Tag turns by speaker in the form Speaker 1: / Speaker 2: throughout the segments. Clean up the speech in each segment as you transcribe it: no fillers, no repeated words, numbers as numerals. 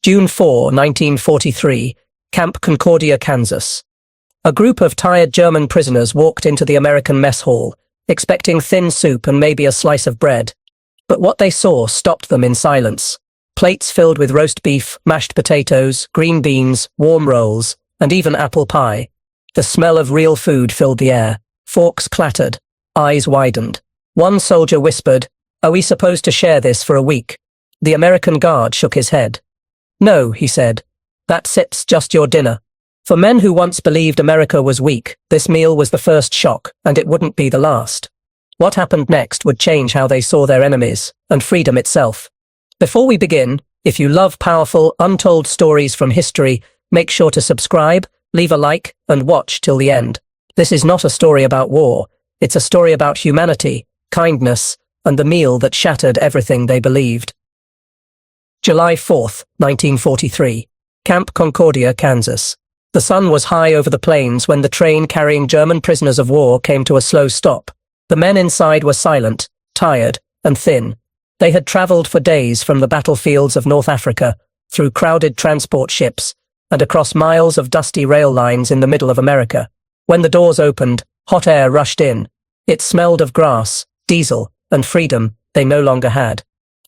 Speaker 1: June 4, 1943, Camp Concordia, Kansas. A group of tired German prisoners walked into the American mess hall, expecting thin soup and maybe a slice of bread. But what they saw stopped them in silence. Plates filled with roast beef, mashed potatoes, green beans, warm rolls, and even apple pie. The smell of real food filled the air. Forks clattered. Eyes widened. One soldier whispered, "Are we supposed to share this for a week?" The American guard shook his head. "No," he said. "That's just your dinner." For men who once believed America was weak, this meal was the first shock, and it wouldn't be the last. What happened next would change how they saw their enemies, and freedom itself. Before we begin, if you love powerful, untold stories from history, make sure to subscribe, leave a like, and watch till the end. This is not a story about war. It's a story about humanity, kindness, and the meal that shattered everything they believed. July 4, 1943. Camp Concordia, Kansas. The sun was high over the plains when the train carrying German prisoners of war came to a slow stop. The men inside were silent, tired, and thin. They had traveled for days from the battlefields of North Africa, through crowded transport ships, and across miles of dusty rail lines in the middle of America. When the doors opened, hot air rushed in. It smelled of grass, diesel, and freedom they no longer had.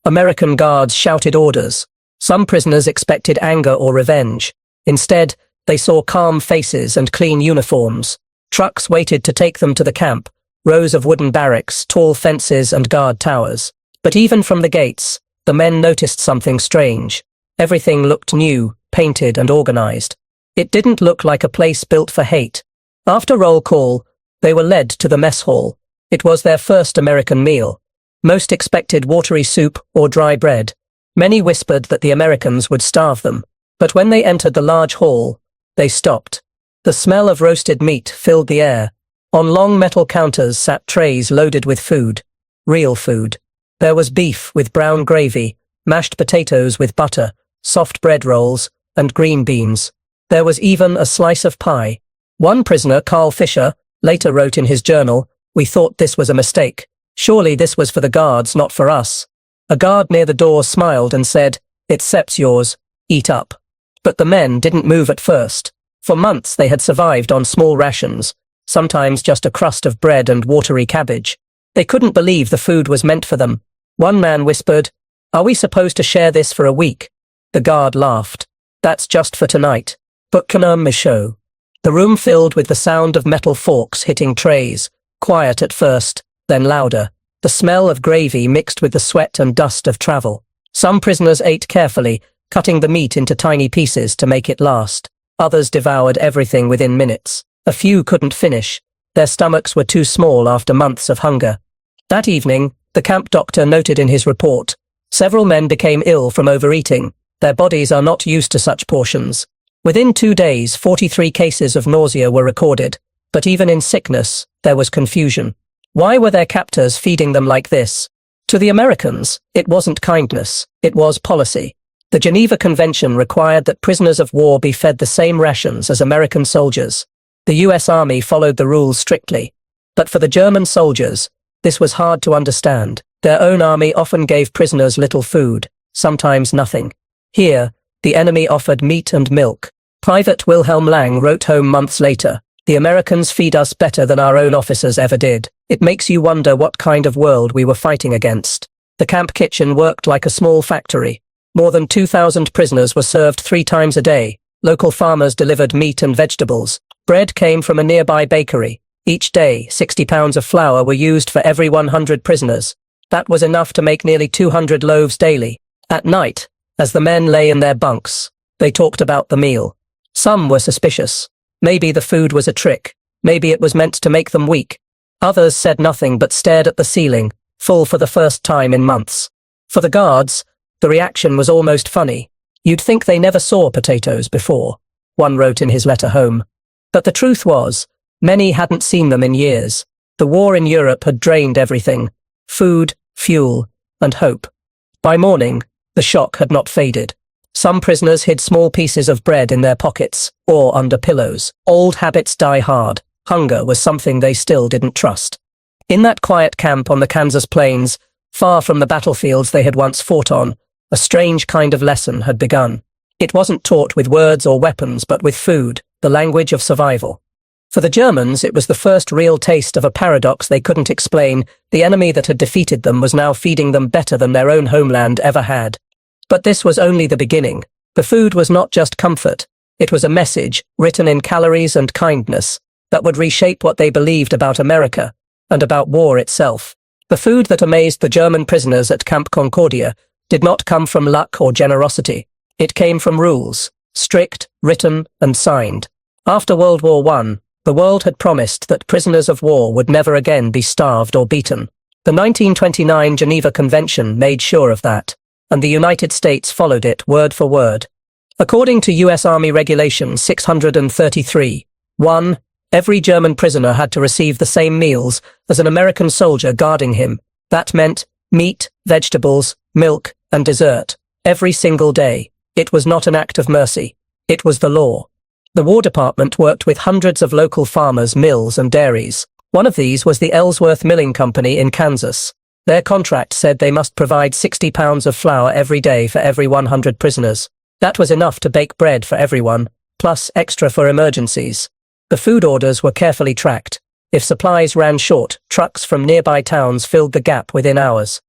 Speaker 1: American guards shouted orders. Some prisoners expected anger or revenge. Instead, they saw calm faces and clean uniforms. Trucks waited to take them to the camp, rows of wooden barracks, tall fences, and guard towers. But even from the gates, the men noticed something strange. Everything looked new, painted, and organized. It didn't look like a place built for hate. After roll call, they were led to the mess hall. It was their first American meal. Most expected watery soup or dry bread. Many whispered that the Americans would starve them. But when they entered the large hall, they stopped. The smell of roasted meat filled the air. On long metal counters sat trays loaded with food. Real food. There was beef with brown gravy, mashed potatoes with butter, soft bread rolls, and green beans. There was even a slice of pie. One prisoner, Carl Fisher, later wrote in his journal, "We thought this was a mistake. Surely this was for the guards, not for us." A guard near the door smiled and said, "It's yours. Eat up." But the men didn't move at first. For months they had survived on small rations, sometimes just a crust of bread and watery cabbage. They couldn't believe the food was meant for them. One man whispered, "Are we supposed to share this for a week?" The guard laughed. "That's just for tonight. But Michaud." The room filled with the sound of metal forks hitting trays, quiet at first, then louder. The smell of gravy mixed with the sweat and dust of travel. Some prisoners ate carefully, cutting the meat into tiny pieces to make it last. Others devoured everything within minutes. A few couldn't finish. Their stomachs were too small after months of hunger. That evening, the camp doctor noted in his report, "Several men became ill from overeating. Their bodies are not used to such portions." Within 2 days, 43 cases of nausea were recorded. But even in sickness, there was confusion. Why were their captors feeding them like this? To the Americans, it wasn't kindness, it was policy. The Geneva Convention required that prisoners of war be fed the same rations as American soldiers. The US Army followed the rules strictly. But for the German soldiers, this was hard to understand. Their own army often gave prisoners little food, sometimes nothing. Here, the enemy offered meat and milk. Private Wilhelm Lang wrote home months later, "The Americans feed us better than our own officers ever did." It makes you wonder what kind of world we were fighting against. The camp kitchen worked like a small factory. More than 2,000 prisoners were served 3 times a day. Local farmers delivered meat and vegetables. Bread came from a nearby bakery. Each day, 60 pounds of flour were used for every 100 prisoners. That was enough to make nearly 200 loaves daily. At night, as the men lay in their bunks, they talked about the meal. Some were suspicious. Maybe the food was a trick. Maybe it was meant to make them weak. Others said nothing but stared at the ceiling, full for the first time in months. For the guards, the reaction was almost funny. "You'd think they never saw potatoes before," one wrote in his letter home. But the truth was, many hadn't seen them in years. The war in Europe had drained everything: food, fuel, and hope. By morning, the shock had not faded. Some prisoners hid small pieces of bread in their pockets or under pillows. Old habits die hard. Hunger was something they still didn't trust. In that quiet camp on the Kansas plains, far from the battlefields they had once fought on, a strange kind of lesson had begun. It wasn't taught with words or weapons, but with food, the language of survival. For the Germans, it was the first real taste of a paradox they couldn't explain. The enemy that had defeated them was now feeding them better than their own homeland ever had. But this was only the beginning. The food was not just comfort. It was a message, written in calories and kindness, that would reshape what they believed about America and about war itself. The food that amazed the German prisoners at Camp Concordia did not come from luck or generosity. It came from rules, strict, written, and signed. After World War I, the world had promised that prisoners of war would never again be starved or beaten. The 1929 Geneva Convention made sure of that, and the United States followed it word for word. According to U.S. Army Regulation 633, 1. Every German prisoner had to receive the same meals as an American soldier guarding him. That meant meat, vegetables, milk, and dessert, every single day. It was not an act of mercy. It was the law. The War Department worked with hundreds of local farmers, mills, and dairies. One of these was the Ellsworth Milling Company in Kansas. Their contract said they must provide 60 pounds of flour every day for every 100 prisoners. That was enough to bake bread for everyone, plus extra for emergencies. The food orders were carefully tracked. If supplies ran short, trucks from nearby towns filled the gap within hours.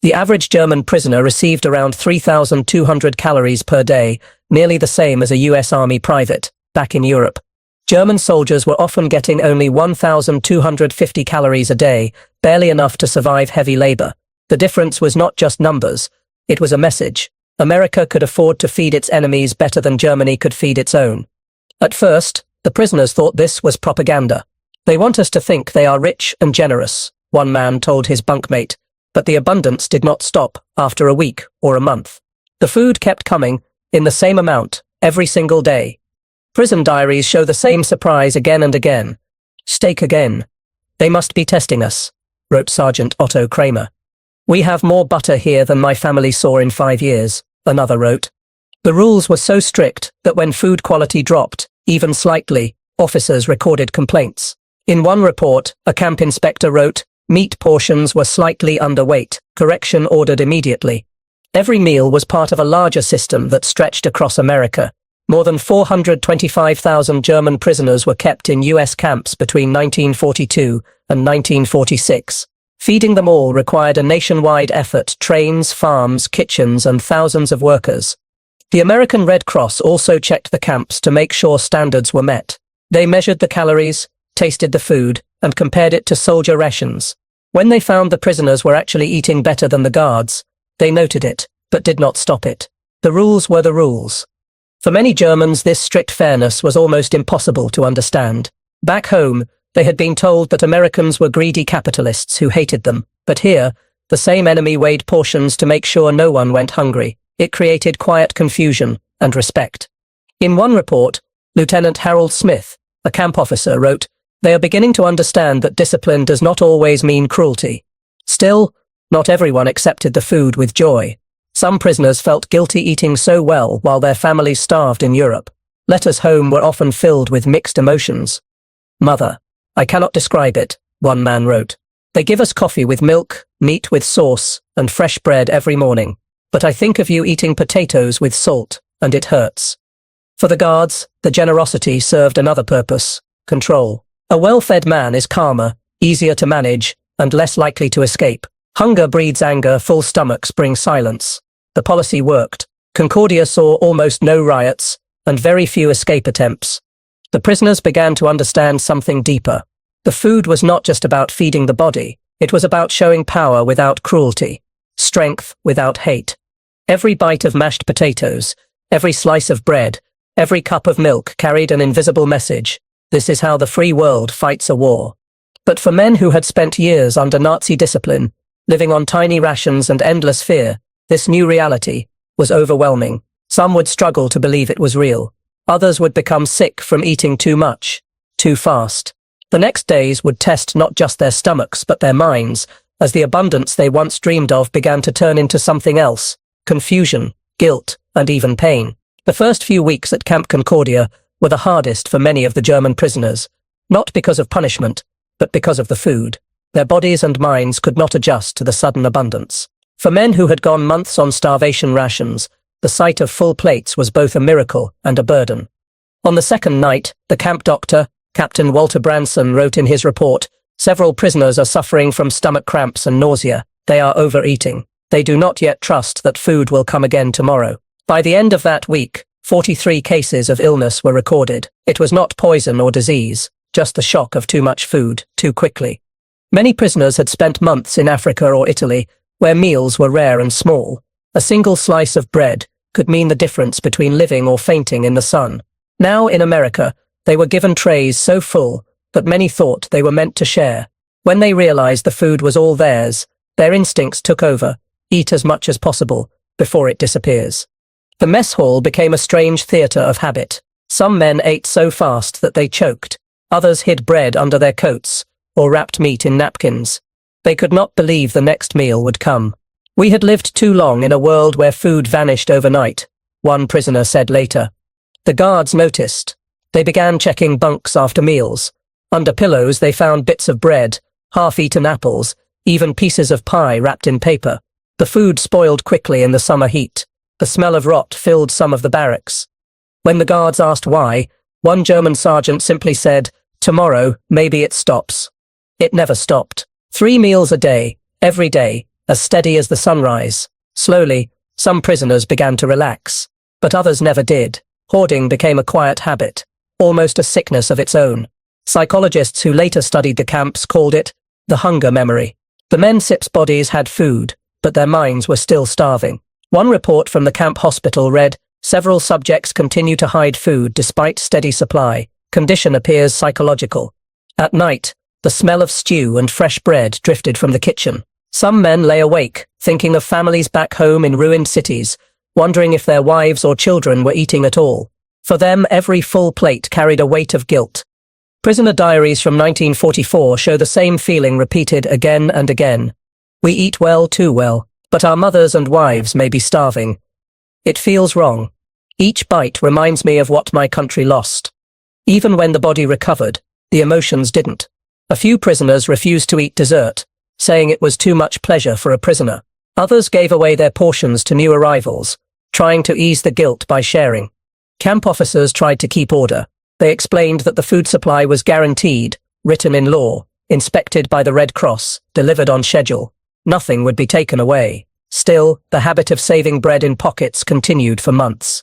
Speaker 1: The average German prisoner received around 3,200 calories per day, nearly the same as a US Army private, back in Europe. German soldiers were often getting only 1,250 calories a day, barely enough to survive heavy labor. The difference was not just numbers, it was a message. America could afford to feed its enemies better than Germany could feed its own. At first, the prisoners thought this was propaganda. They want us to think they are rich and generous, one man told his bunkmate, but the abundance did not stop after a week or a month. The food kept coming, in the same amount, every single day. Prison diaries show the same surprise again and again. Steak again. They must be testing us, wrote Sergeant Otto Kramer. We have more butter here than my family saw in 5 years, another wrote. The rules were so strict that when food quality dropped, even slightly, officers recorded complaints. In one report, a camp inspector wrote, meat portions were slightly underweight, correction ordered immediately. Every meal was part of a larger system that stretched across America. More than 425,000 German prisoners were kept in US camps between 1942 and 1946. Feeding them all required a nationwide effort, trains, farms, kitchens, and thousands of workers. The American Red Cross also checked the camps to make sure standards were met. They measured the calories, tasted the food, and compared it to soldier rations. When they found the prisoners were actually eating better than the guards, they noted it, but did not stop it. The rules were the rules. For many Germans, this strict fairness was almost impossible to understand. Back home, they had been told that Americans were greedy capitalists who hated them, but here, the same enemy weighed portions to make sure no one went hungry. It created quiet confusion and respect. In one report, Lieutenant Harold Smith, a camp officer, wrote, "They are beginning to understand that discipline does not always mean cruelty." Still, not everyone accepted the food with joy. Some prisoners felt guilty eating so well while their families starved in Europe. Letters home were often filled with mixed emotions. "Mother, I cannot describe it," one man wrote. "They give us coffee with milk, meat with sauce, and fresh bread every morning. But I think of you eating potatoes with salt, and it hurts." For the guards, the generosity served another purpose: control. A well-fed man is calmer, easier to manage, and less likely to escape. Hunger breeds anger, full stomachs bring silence. The policy worked. Concordia saw almost no riots, and very few escape attempts. The prisoners began to understand something deeper. The food was not just about feeding the body, it was about showing power without cruelty, strength without hate. Every bite of mashed potatoes, every slice of bread, every cup of milk carried an invisible message. This is how the free world fights a war. But for men who had spent years under Nazi discipline, living on tiny rations and endless fear, this new reality was overwhelming. Some would struggle to believe it was real. Others would become sick from eating too much, too fast. The next days would test not just their stomachs but their minds, as the abundance they once dreamed of began to turn into something else: confusion, guilt, and even pain. The first few weeks at Camp Concordia were the hardest for many of the German prisoners, not because of punishment, but because of the food. Their bodies and minds could not adjust to the sudden abundance. For men who had gone months on starvation rations, the sight of full plates was both a miracle and a burden. On the second night, the camp doctor, Captain Walter Branson, wrote in his report, "Several prisoners are suffering from stomach cramps and nausea. They are overeating. They do not yet trust that food will come again tomorrow." By the end of that week, 43 cases of illness were recorded. It was not poison or disease, just the shock of too much food, too quickly. Many prisoners had spent months in Africa or Italy, where meals were rare and small. A single slice of bread could mean the difference between living or fainting in the sun. Now, in America, they were given trays so full that many thought they were meant to share. When they realized the food was all theirs, their instincts took over: eat as much as possible before it disappears. The mess hall became a strange theater of habit. Some men ate so fast that they choked. Others hid bread under their coats or wrapped meat in napkins. They could not believe the next meal would come. "We had lived too long in a world where food vanished overnight," one prisoner said later. The guards noticed. They began checking bunks after meals. Under pillows they found bits of bread, half-eaten apples, even pieces of pie wrapped in paper. The food spoiled quickly in the summer heat. The smell of rot filled some of the barracks. When the guards asked why, one German sergeant simply said, "Tomorrow, maybe it stops." It never stopped. 3 meals a day, every day, as steady as the sunrise. Slowly, some prisoners began to relax, but others never did. Hoarding became a quiet habit, almost a sickness of its own. Psychologists who later studied the camps called it the hunger memory. The men's bodies had food, but their minds were still starving. One report from the camp hospital read, "Several subjects continue to hide food despite steady supply. Condition appears psychological." At night, the smell of stew and fresh bread drifted from the kitchen. Some men lay awake, thinking of families back home in ruined cities, wondering if their wives or children were eating at all. For them, every full plate carried a weight of guilt. Prisoner diaries from 1944 show the same feeling repeated again and again. "We eat well, too well, but our mothers and wives may be starving. It feels wrong. Each bite reminds me of what my country lost." Even when the body recovered, the emotions didn't. A few prisoners refused to eat dessert, saying it was too much pleasure for a prisoner. Others gave away their portions to new arrivals, trying to ease the guilt by sharing. Camp officers tried to keep order. They explained that the food supply was guaranteed, written in law, inspected by the Red Cross, delivered on schedule. Nothing would be taken away. Still, the habit of saving bread in pockets continued for months.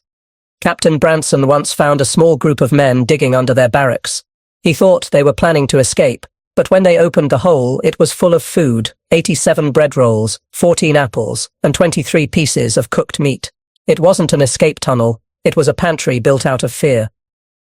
Speaker 1: Captain Branson once found a small group of men digging under their barracks. He thought they were planning to escape, but when they opened the hole, it was full of food: 87 bread rolls, 14 apples, and 23 pieces of cooked meat. It wasn't an escape tunnel, it was a pantry built out of fear.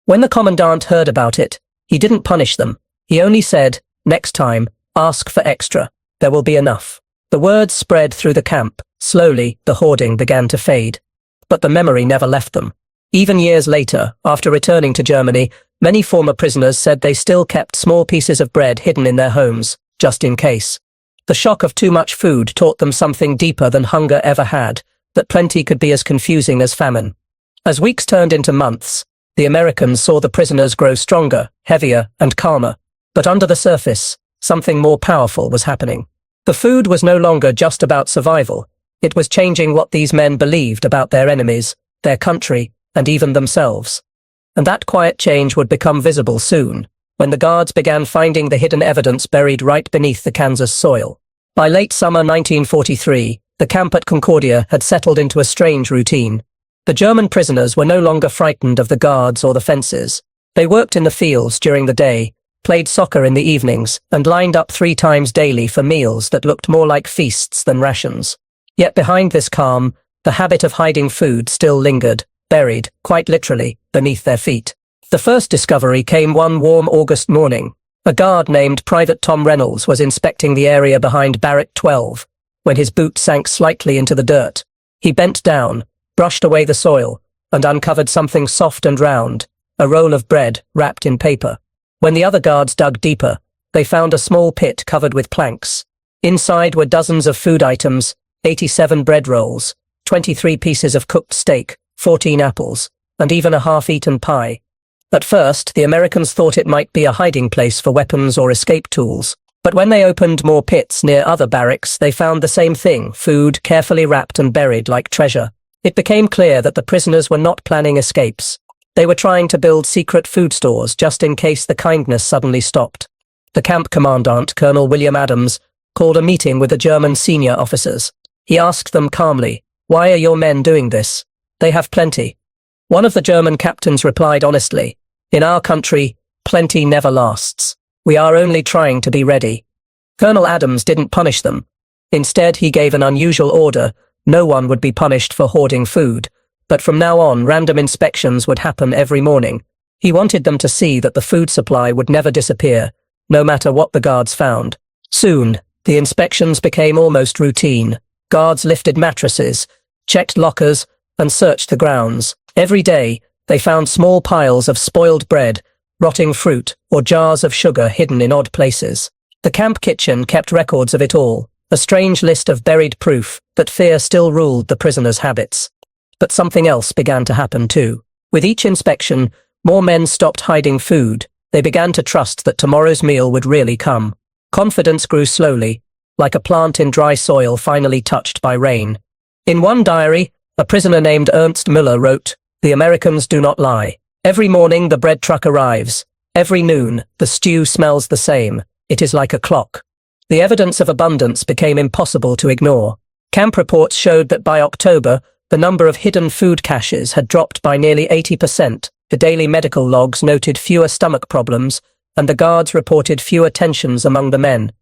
Speaker 1: When the commandant heard about it, he didn't punish them. He only said, "Next time, ask for extra. There will be enough." The word spread through the camp. Slowly, the hoarding began to fade. But the memory never left them. Even years later, after returning to Germany, many former prisoners said they still kept small pieces of bread hidden in their homes, just in case. The shock of too much food taught them something deeper than hunger ever had, that plenty could be as confusing as famine. As weeks turned into months, the Americans saw the prisoners grow stronger, heavier, and calmer. But under the surface, something more powerful was happening. The food was no longer just about survival. It was changing what these men believed about their enemies, their country, and even themselves. And that quiet change would become visible soon, when the guards began finding the hidden evidence buried right beneath the Kansas soil. By late summer 1943, the camp at Concordia had settled into a strange routine. The German prisoners were no longer frightened of the guards or the fences. They worked in the fields during the day, played soccer in the evenings, and lined up 3 times daily for meals that looked more like feasts than rations. Yet behind this calm, the habit of hiding food still lingered, buried, quite literally, beneath their feet. The first discovery came one warm August morning. A guard named Private Tom Reynolds was inspecting the area behind Barrack 12, when his boot sank slightly into the dirt. He bent down, brushed away the soil, and uncovered something soft and round, a roll of bread wrapped in paper. When the other guards dug deeper, they found a small pit covered with planks. Inside were dozens of food items, 87 bread rolls, 23 pieces of cooked steak, 14 apples, and even a half-eaten pie. At first, the Americans thought it might be a hiding place for weapons or escape tools. But when they opened more pits near other barracks, they found the same thing: food carefully wrapped and buried like treasure. It became clear that the prisoners were not planning escapes. They were trying to build secret food stores just in case the kindness suddenly stopped. The camp commandant, Colonel William Adams, called a meeting with the German senior officers. He asked them calmly, "Why are your men doing this? They have plenty." One of the German captains replied honestly, "In our country, plenty never lasts. We are only trying to be ready." Colonel Adams didn't punish them. Instead, he gave an unusual order: no one would be punished for hoarding food, but from now on, random inspections would happen every morning. He wanted them to see that the food supply would never disappear, no matter what the guards found. Soon, the inspections became almost routine. Guards lifted mattresses, checked lockers, and searched the grounds. Every day, they found small piles of spoiled bread, rotting fruit, or jars of sugar hidden in odd places. The camp kitchen kept records of it all, a strange list of buried proof that fear still ruled the prisoners' habits. But something else began to happen too. With each inspection, more men stopped hiding food. They began to trust that tomorrow's meal would really come. Confidence grew slowly, like a plant in dry soil finally touched by rain. In one diary, a prisoner named Ernst Müller wrote, "The Americans do not lie. Every morning the bread truck arrives. Every noon, the stew smells the same. It is like a clock." The evidence of abundance became impossible to ignore. Camp reports showed that by October, the number of hidden food caches had dropped by nearly 80%. The daily medical logs noted fewer stomach problems, and the guards reported fewer tensions among the men.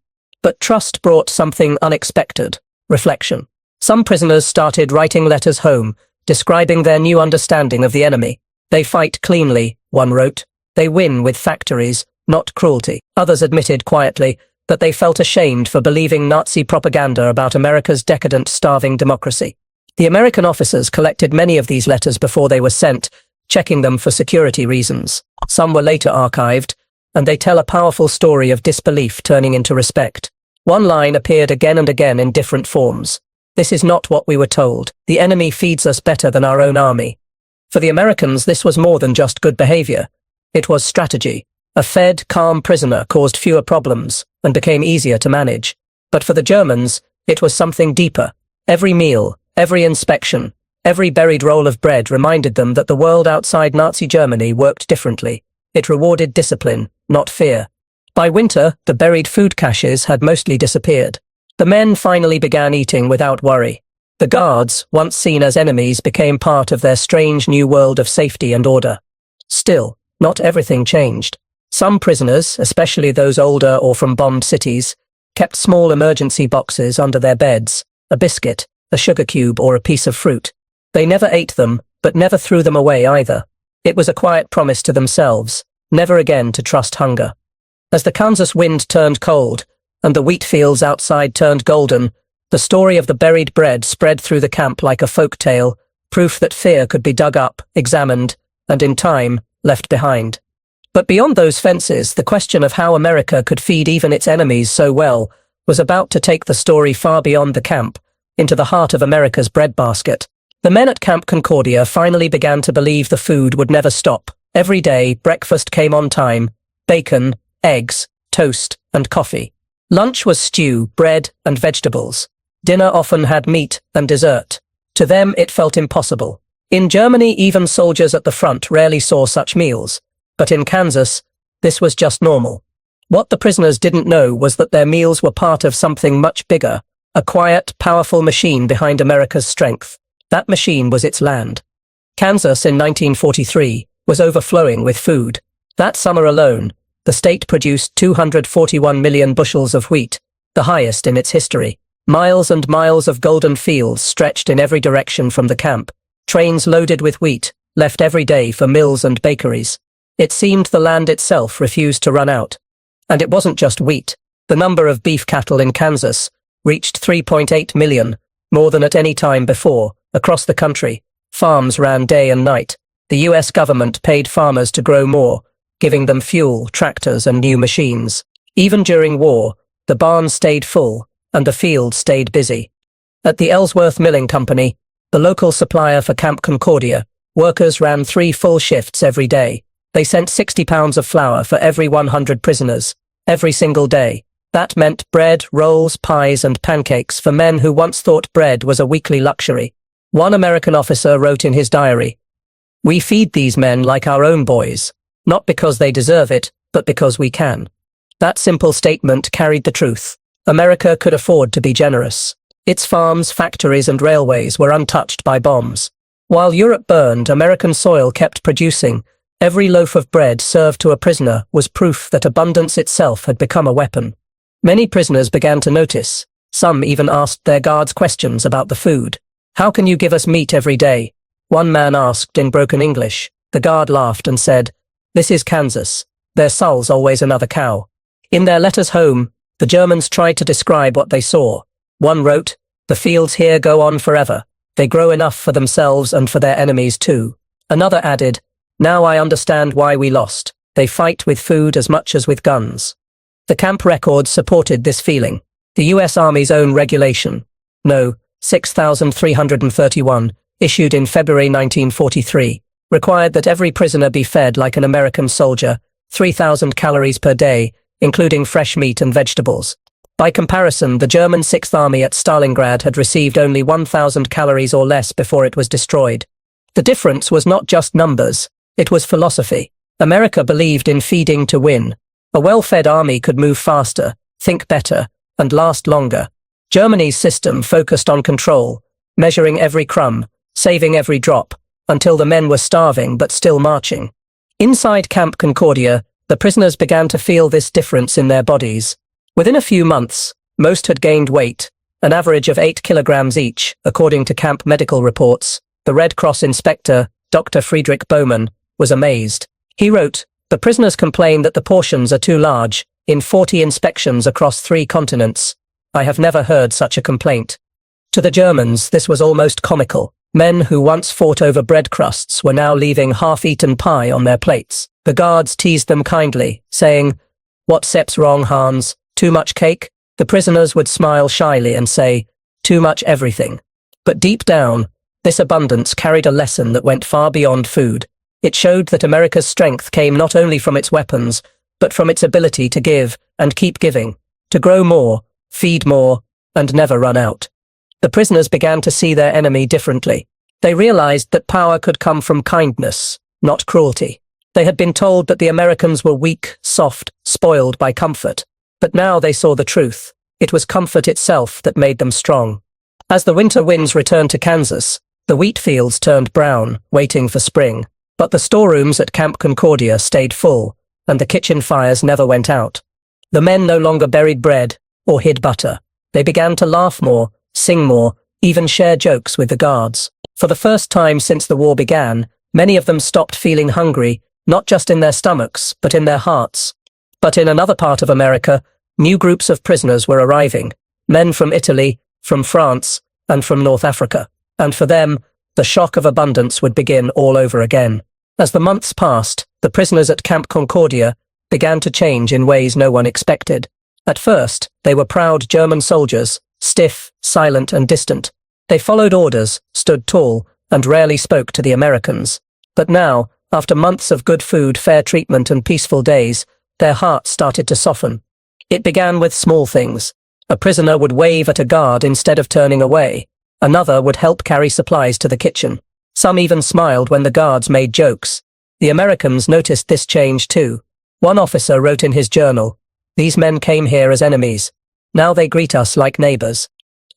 Speaker 1: But trust brought something unexpected: reflection. Some prisoners started writing letters home, describing their new understanding of the enemy. "They fight cleanly," one wrote. "They win with factories, not cruelty." Others admitted quietly that they felt ashamed for believing Nazi propaganda about America's decadent, starving democracy. The American officers collected many of these letters before they were sent, checking them for security reasons. Some were later archived, and they tell a powerful story of disbelief turning into respect. One line appeared again and again in different forms. "This is not what we were told. The enemy feeds us better than our own army." For the Americans, this was more than just good behavior. It was strategy. A fed, calm prisoner caused fewer problems and became easier to manage. But for the Germans, it was something deeper. Every meal, every inspection, every buried roll of bread reminded them that the world outside Nazi Germany worked differently. It rewarded discipline, not fear. By winter, the buried food caches had mostly disappeared. The men finally began eating without worry. The guards, once seen as enemies, became part of their strange new world of safety and order. Still, not everything changed. Some prisoners, especially those older or from bombed cities, kept small emergency boxes under their beds: a biscuit, a sugar cube, or a piece of fruit. They never ate them, but never threw them away either. It was a quiet promise to themselves, never again to trust hunger. As the Kansas wind turned cold, and the wheat fields outside turned golden, the story of the buried bread spread through the camp like a folk tale, proof that fear could be dug up, examined, and in time, left behind. But beyond those fences, the question of how America could feed even its enemies so well was about to take the story far beyond the camp, into the heart of America's breadbasket. The men at Camp Concordia finally began to believe the food would never stop. Every day, breakfast came on time: bacon, eggs, toast, and coffee. Lunch was stew, bread, and vegetables. Dinner often had meat and dessert. To them, it felt impossible. In Germany, even soldiers at the front rarely saw such meals. But in Kansas, this was just normal. What the prisoners didn't know was that their meals were part of something much bigger, a quiet, powerful machine behind America's strength. That machine was its land. Kansas in 1943 was overflowing with food. That summer alone, the state produced 241 million bushels of wheat, the highest in its history. Miles and miles of golden fields stretched in every direction from the camp. Trains loaded with wheat, left every day for mills and bakeries. It seemed the land itself refused to run out. And it wasn't just wheat. The number of beef cattle in Kansas reached 3.8 million, more than at any time before. Across the country, farms ran day and night. The US government paid farmers to grow more, giving them fuel, tractors, and new machines. Even during war, the barns stayed full, and the fields stayed busy. At the Ellsworth Milling Company, the local supplier for Camp Concordia, workers ran 3 full shifts every day. They sent 60 pounds of flour for every 100 prisoners, every single day. That meant bread, rolls, pies, and pancakes for men who once thought bread was a weekly luxury. One American officer wrote in his diary, "We feed these men like our own boys, not because they deserve it, but because we can." That simple statement carried the truth. America could afford to be generous. Its farms, factories, and railways were untouched by bombs. While Europe burned, American soil kept producing. Every loaf of bread served to a prisoner was proof that abundance itself had become a weapon. Many prisoners began to notice. Some even asked their guards questions about the food. "How can you give us meat every day?" One man asked in broken English. The guard laughed and said, "This is Kansas. Their soul's always another cow." In their letters home, the Germans tried to describe what they saw. One wrote, "The fields here go on forever. They grow enough for themselves and for their enemies too." Another added, "Now I understand why we lost. They fight with food as much as with guns." The camp records supported this feeling. The US Army's own regulation, No. 6331, issued in February 1943, required that every prisoner be fed like an American soldier, 3,000 calories per day, including fresh meat and vegetables. By comparison, the German Sixth Army at Stalingrad had received only 1,000 calories or less before it was destroyed. The difference was not just numbers, it was philosophy. America believed in feeding to win. A well-fed army could move faster, think better, and last longer. Germany's system focused on control, measuring every crumb, saving every drop, until the men were starving but still marching. Inside Camp Concordia, the prisoners began to feel this difference in their bodies. Within a few months, most had gained weight, an average of 8 kilograms each, according to camp medical reports. The Red Cross inspector, Dr. Friedrich Bowman, was amazed. He wrote, "The prisoners complain that the portions are too large, in 40 inspections across 3 continents. I have never heard such a complaint." To the Germans, this was almost comical. Men who once fought over bread crusts were now leaving half-eaten pie on their plates. The guards teased them kindly, saying, "What sep's wrong, Hans? Too much cake?" The prisoners would smile shyly and say, "Too much everything." But deep down, this abundance carried a lesson that went far beyond food. It showed that America's strength came not only from its weapons, but from its ability to give and keep giving, to grow more, feed more, and never run out. The prisoners began to see their enemy differently. They realized that power could come from kindness, not cruelty. They had been told that the Americans were weak, soft, spoiled by comfort. But now they saw the truth. It was comfort itself that made them strong. As the winter winds returned to Kansas, the wheat fields turned brown, waiting for spring. But the storerooms at Camp Concordia stayed full, and the kitchen fires never went out. The men no longer buried bread or hid butter. They began to laugh more, sing more, even share jokes with the guards. For the first time since the war began, many of them stopped feeling hungry, not just in their stomachs, but in their hearts. But in another part of America, new groups of prisoners were arriving, men from Italy, from France, and from North Africa. And for them, the shock of abundance would begin all over again. As the months passed, the prisoners at Camp Concordia began to change in ways no one expected. At first, they were proud German soldiers, stiff, silent, and distant. They followed orders, stood tall, and rarely spoke to the Americans. But now, after months of good food, fair treatment, and peaceful days, their hearts started to soften. It began with small things. A prisoner would wave at a guard instead of turning away. Another would help carry supplies to the kitchen. Some even smiled when the guards made jokes. The Americans noticed this change too. One officer wrote in his journal, "These men came here as enemies. Now they greet us like neighbors."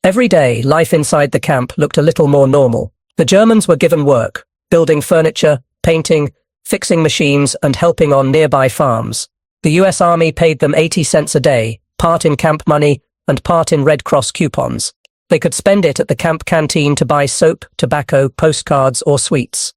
Speaker 1: Every day, life inside the camp looked a little more normal. The Germans were given work, building furniture, painting, fixing machines, and helping on nearby farms. The US Army paid them 80 cents a day, part in camp money and part in Red Cross coupons. They could spend it at the camp canteen to buy soap, tobacco, postcards, or sweets.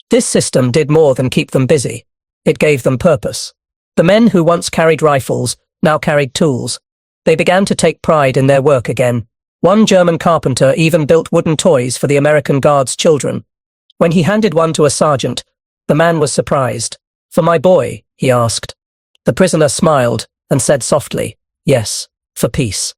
Speaker 1: This system did more than keep them busy. It gave them purpose. The men who once carried rifles now carried tools. They began to take pride in their work again. One German carpenter even built wooden toys for the American Guards' children. When he handed one to a sergeant, the man was surprised. "For my boy?" he asked. The prisoner smiled and said softly, "Yes, for peace."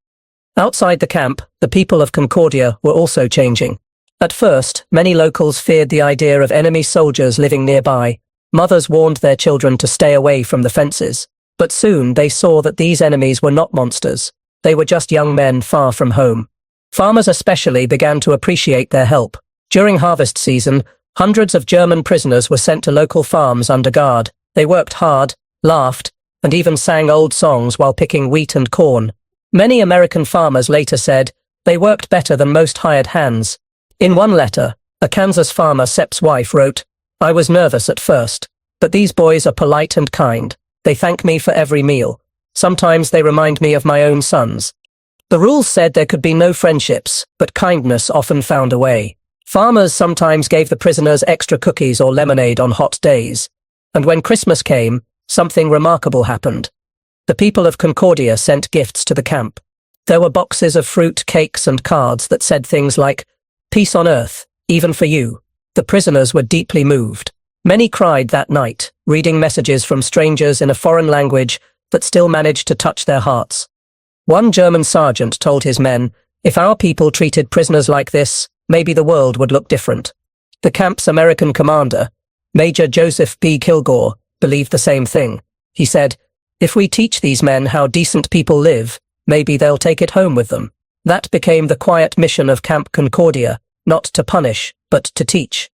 Speaker 1: Outside the camp, the people of Concordia were also changing. At first, many locals feared the idea of enemy soldiers living nearby. Mothers warned their children to stay away from the fences. But soon they saw that these enemies were not monsters. They were just young men far from home. Farmers especially began to appreciate their help. During harvest season, hundreds of German prisoners were sent to local farms under guard. They worked hard, laughed, and even sang old songs while picking wheat and corn. Many American farmers later said they worked better than most hired hands. In one letter, a Kansas farmer, Sepp's wife, wrote, "I was nervous at first, but these boys are polite and kind. They thank me for every meal. Sometimes they remind me of my own sons." The rules said there could be no friendships, but kindness often found a way. Farmers sometimes gave the prisoners extra cookies or lemonade on hot days. And when Christmas came, something remarkable happened. The people of Concordia sent gifts to the camp. There were boxes of fruit, cakes, and cards that said things like, "Peace on earth, even for you." The prisoners were deeply moved. Many cried that night, reading messages from strangers in a foreign language that still managed to touch their hearts. One German sergeant told his men, "If our people treated prisoners like this, maybe the world would look different." The camp's American commander, Major Joseph B. Kilgore, believed the same thing. He said, "If we teach these men how decent people live, maybe they'll take it home with them." That became the quiet mission of Camp Concordia, not to punish, but to teach.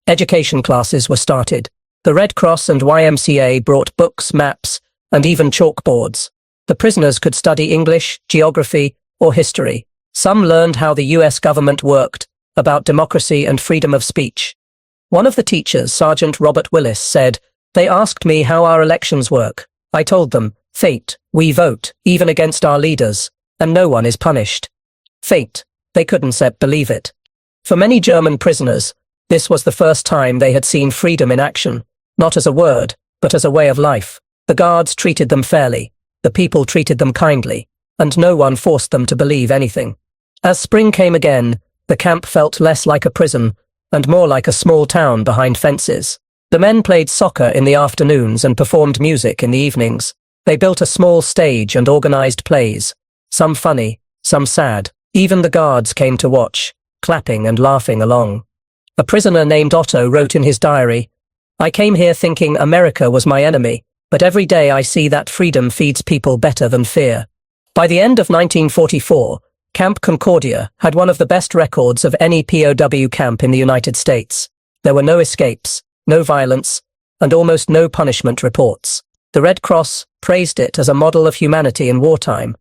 Speaker 1: Education classes were started. The Red Cross and YMCA brought books, maps, and even chalkboards. The prisoners could study English, geography, or history. Some learned how the US government worked, about democracy and freedom of speech. One of the teachers, Sergeant Robert Willis, said, "They asked me how our elections work. I told them, fate, we vote, even against our leaders, and no one is punished." Fate. They couldn't believe it. For many German prisoners, this was the first time they had seen freedom in action, not as a word, but as a way of life. The guards treated them fairly, the people treated them kindly, and no one forced them to believe anything. As spring came again, the camp felt less like a prison, and more like a small town behind fences. The men played soccer in the afternoons and performed music in the evenings. They built a small stage and organized plays, some funny, some sad. Even the guards came to watch, clapping and laughing along. A prisoner named Otto wrote in his diary, "I came here thinking America was my enemy, but every day I see that freedom feeds people better than fear." By the end of 1944, Camp Concordia had one of the best records of any POW camp in the United States. There were no escapes, no violence, and almost no punishment reports. The Red Cross praised it as a model of humanity in wartime.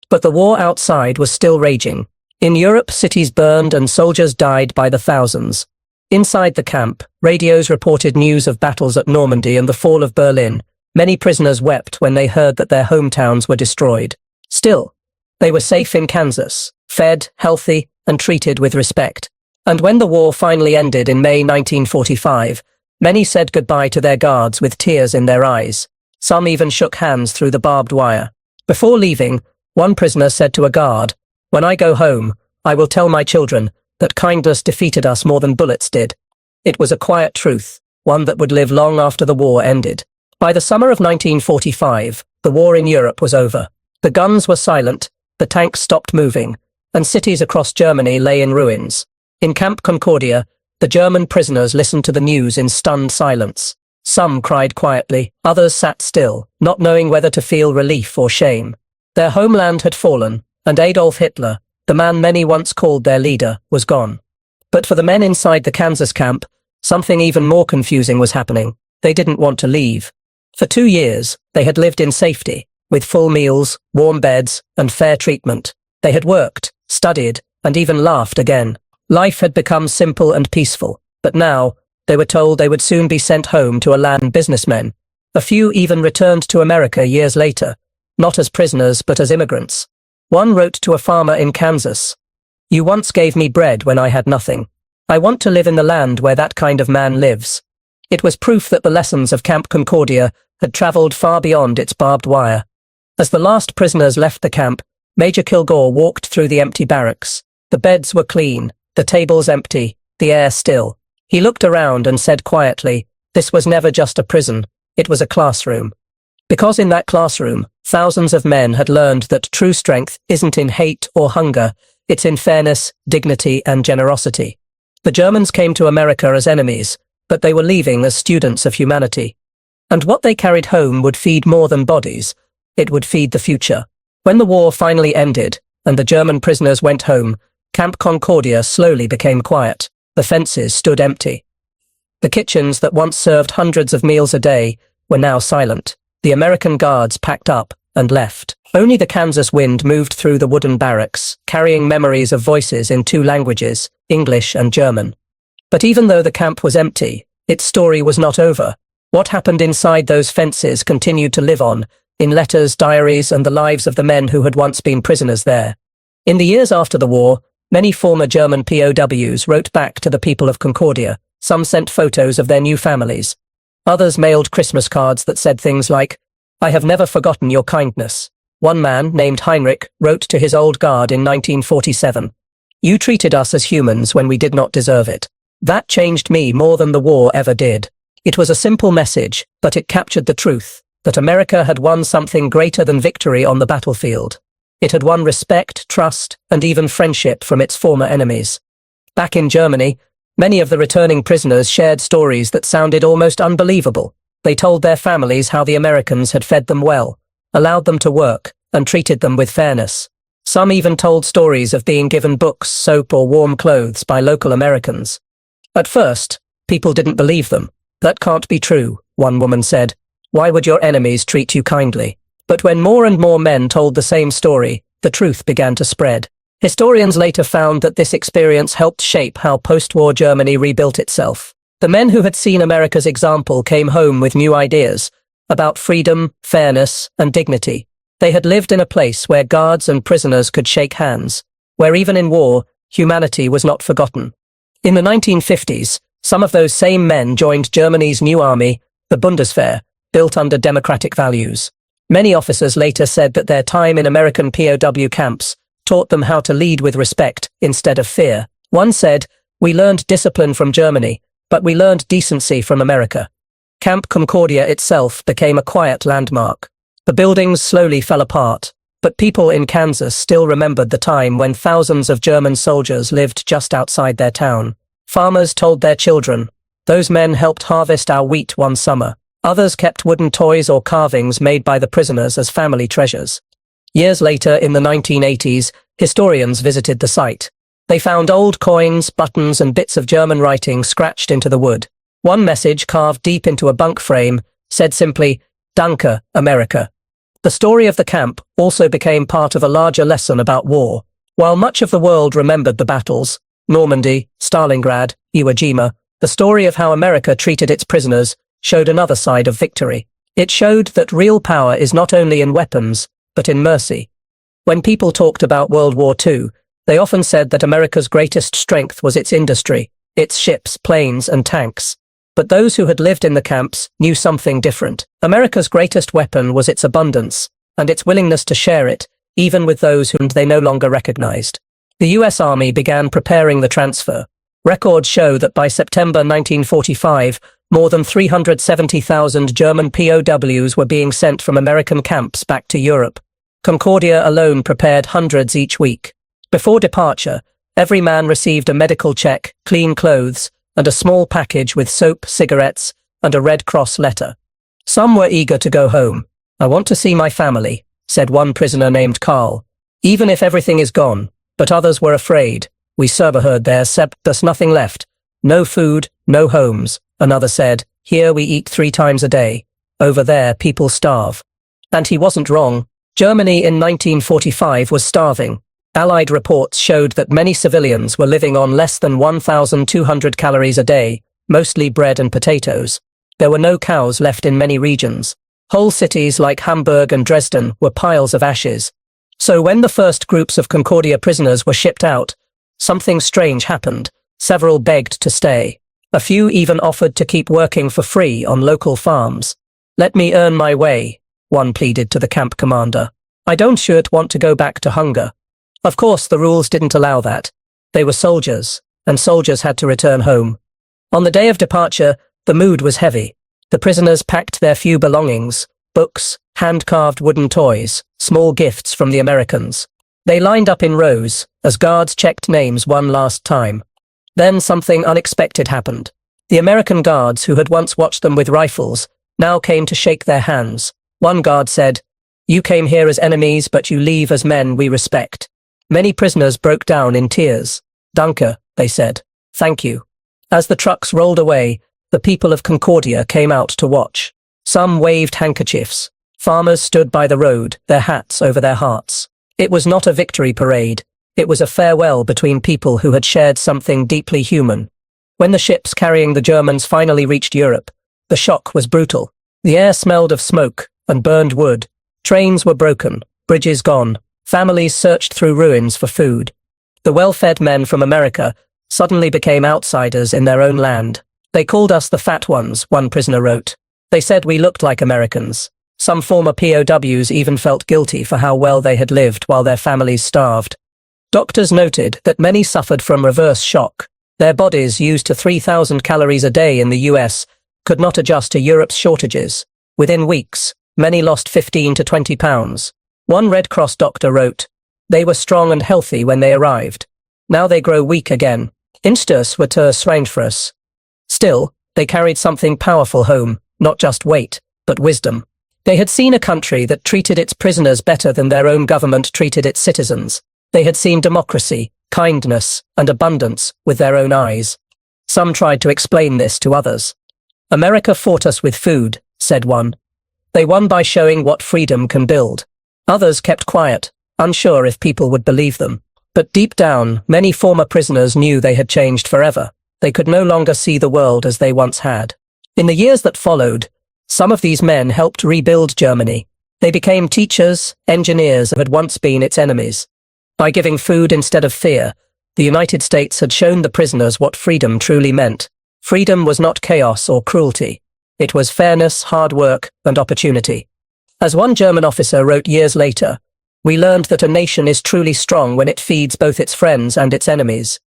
Speaker 1: But the war outside was still raging. In Europe, cities burned and soldiers died by the thousands. Inside the camp, radios reported news of battles at Normandy and the fall of Berlin. Many prisoners wept when they heard that their hometowns were destroyed. Still, they were safe in Kansas, fed, healthy, and treated with respect. And when the war finally ended in May 1945, many said goodbye to their guards with tears in their eyes. Some even shook hands through the barbed wire. Before leaving, one prisoner said to a guard, "When I go home, I will tell my children that kindness defeated us more than bullets did." It was a quiet truth, one that would live long after the war ended. By the summer of 1945, the war in Europe was over. The guns were silent, the tanks stopped moving, and cities across Germany lay in ruins. In Camp Concordia, the German prisoners listened to the news in stunned silence. Some cried quietly, others sat still, not knowing whether to feel relief or shame. Their homeland had fallen, and Adolf Hitler, the man many once called their leader, was gone. But for the men inside the Kansas camp, something even more confusing was happening. They didn't want to leave. For 2 years, they had lived in safety, with full meals, warm beds, and fair treatment. They had worked, studied, and even laughed again. Life had become simple and peaceful, but now, they were told they would soon be sent home to a land businessmen. A few even returned to America years later, not as prisoners but as immigrants. One wrote to a farmer in Kansas, "You once gave me bread when I had nothing. I want to live in the land where that kind of man lives." It was proof that the lessons of Camp Concordia had traveled far beyond its barbed wire. As the last prisoners left the camp, Major Kilgore walked through the empty barracks. The beds were clean, the tables empty, the air still. He looked around and said quietly, "This was never just a prison, it was a classroom." Because in that classroom, thousands of men had learned that true strength isn't in hate or hunger, it's in fairness, dignity, and generosity. The Germans came to America as enemies, but they were leaving as students of humanity. And what they carried home would feed more than bodies. It would feed the future. When the war finally ended, and the German prisoners went home, Camp Concordia slowly became quiet. The fences stood empty. The kitchens that once served hundreds of meals a day were now silent. The American guards packed up and left. Only the Kansas wind moved through the wooden barracks, carrying memories of voices in two languages, English and German. But even though the camp was empty, its story was not over. What happened inside those fences continued to live on, in letters, diaries, and the lives of the men who had once been prisoners there. In the years after the war, many former German POWs wrote back to the people of Concordia. Some sent photos of their new families. Others mailed Christmas cards that said things like, "I have never forgotten your kindness." One man, named Heinrich, wrote to his old guard in 1947, "You treated us as humans when we did not deserve it. That changed me more than the war ever did." It was a simple message, but it captured the truth, that America had won something greater than victory on the battlefield. It had won respect, trust, and even friendship from its former enemies. Back in Germany, many of the returning prisoners shared stories that sounded almost unbelievable. They told their families how the Americans had fed them well, allowed them to work, and treated them with fairness. Some even told stories of being given books, soap, or warm clothes by local Americans. At first, people didn't believe them. "That can't be true," one woman said. "Why would your enemies treat you kindly?" But when more and more men told the same story, the truth began to spread. Historians later found that this experience helped shape how post-war Germany rebuilt itself. The men who had seen America's example came home with new ideas about freedom, fairness, and dignity. They had lived in a place where guards and prisoners could shake hands, where even in war, humanity was not forgotten. In the 1950s, some of those same men joined Germany's new army, the Bundeswehr, built under democratic values. Many officers later said that their time in American POW camps taught them how to lead with respect instead of fear. One said, "We learned discipline from Germany, but we learned decency from America." Camp Concordia itself became a quiet landmark. The buildings slowly fell apart, but people in Kansas still remembered the time when thousands of German soldiers lived just outside their town. Farmers told their children, "Those men helped harvest our wheat one summer." Others kept wooden toys or carvings made by the prisoners as family treasures. Years later, in the 1980s, historians visited the site. They found old coins, buttons, and bits of German writing scratched into the wood. One message, carved deep into a bunk frame, said simply, "Danke, America." The story of the camp also became part of a larger lesson about war. While much of the world remembered the battles, Normandy, Stalingrad, Iwo Jima, the story of how America treated its prisoners showed another side of victory. It showed that real power is not only in weapons, but in mercy. When people talked about World War II, they often said that America's greatest strength was its industry, its ships, planes, and tanks. But those who had lived in the camps knew something different. America's greatest weapon was its abundance, and its willingness to share it, even with those whom they no longer recognized. The US Army began preparing the transfer. Records show that by September 1945, more than 370,000 German POWs were being sent from American camps back to Europe. Concordia alone prepared hundreds each week. Before departure, every man received a medical check, clean clothes, and a small package with soap, cigarettes, and a Red Cross letter. Some were eager to go home. "I want to see my family," said one prisoner named Carl. "Even if everything is gone." But others were afraid. "We serverheard there, Seb, there's nothing left. No food, no homes." Another said, "Here we eat 3 times a day. Over there, people starve." And he wasn't wrong. Germany in 1945 was starving. Allied reports showed that many civilians were living on less than 1,200 calories a day, mostly bread and potatoes. There were no cows left in many regions. Whole cities like Hamburg and Dresden were piles of ashes. So when the first groups of Concordia prisoners were shipped out, something strange happened. Several begged to stay. A few even offered to keep working for free on local farms. "Let me earn my way," one pleaded to the camp commander. "I don't sure want to go back to hunger." Of course, the rules didn't allow that. They were soldiers, and soldiers had to return home. On the day of departure, the mood was heavy. The prisoners packed their few belongings, books, hand-carved wooden toys, small gifts from the Americans. They lined up in rows, as guards checked names one last time. Then something unexpected happened. The American guards, who had once watched them with rifles, now came to shake their hands. One guard said, "You came here as enemies, but you leave as men we respect." Many prisoners broke down in tears. "Danke," they said. Thank you. As the trucks rolled away, the people of Concordia came out to watch. Some waved handkerchiefs. Farmers stood by the road, their hats over their hearts. It was not a victory parade. It was a farewell between people who had shared something deeply human. When the ships carrying the Germans finally reached Europe, the shock was brutal. The air smelled of smoke and burned wood. Trains were broken, bridges gone. Families searched through ruins for food. The well-fed men from America suddenly became outsiders in their own land. They called us the fat ones, one prisoner wrote. They said we looked like Americans. Some former POWs even felt guilty for how well they had lived while their families starved. Doctors noted that many suffered from reverse shock. Their bodies, used to 3,000 calories a day in the US, could not adjust to Europe's shortages. Within weeks, many lost 15 to 20 pounds. One Red Cross doctor wrote, "They were strong and healthy when they arrived. Now they grow weak again. Instus water swainfrus." Still, they carried something powerful home, not just weight, but wisdom. They had seen a country that treated its prisoners better than their own government treated its citizens. They had seen democracy, kindness, and abundance with their own eyes. Some tried to explain this to others. "America fought us with food," said one. "They won by showing what freedom can build." Others kept quiet, unsure if people would believe them. But deep down, many former prisoners knew they had changed forever. They could no longer see the world as they once had. In the years that followed, some of these men helped rebuild Germany. They became teachers, engineers who had once been its enemies. By giving food instead of fear, the United States had shown the prisoners what freedom truly meant. Freedom was not chaos or cruelty. It was fairness, hard work, and opportunity. As one German officer wrote years later, "We learned that a nation is truly strong when it feeds both its friends and its enemies."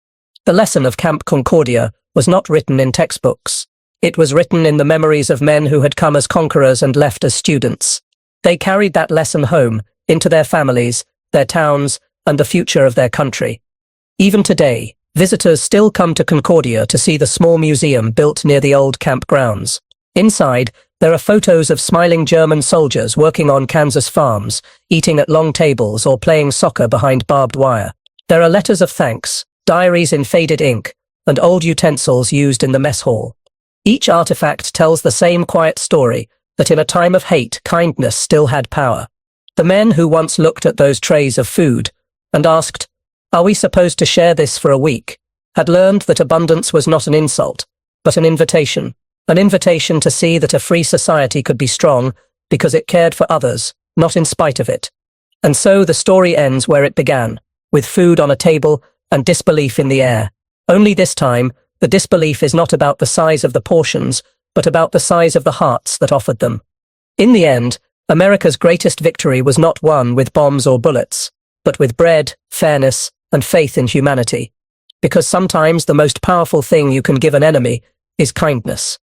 Speaker 1: The lesson of Camp Concordia was not written in textbooks. It was written in the memories of men who had come as conquerors and left as students. They carried that lesson home, into their families, their towns, and the future of their country. Even today, visitors still come to Concordia to see the small museum built near the old camp grounds. Inside, there are photos of smiling German soldiers working on Kansas farms, eating at long tables or playing soccer behind barbed wire. There are letters of thanks, diaries in faded ink, and old utensils used in the mess hall. Each artifact tells the same quiet story, that in a time of hate, kindness still had power. The men who once looked at those trays of food and asked, "Are we supposed to share this for a week?" had learned that abundance was not an insult, but an invitation to see that a free society could be strong because it cared for others, not in spite of it. And so the story ends where it began, with food on a table and disbelief in the air. Only this time, the disbelief is not about the size of the portions, but about the size of the hearts that offered them. In the end, America's greatest victory was not won with bombs or bullets, but with bread, fairness, and faith in humanity. Because sometimes the most powerful thing you can give an enemy is kindness.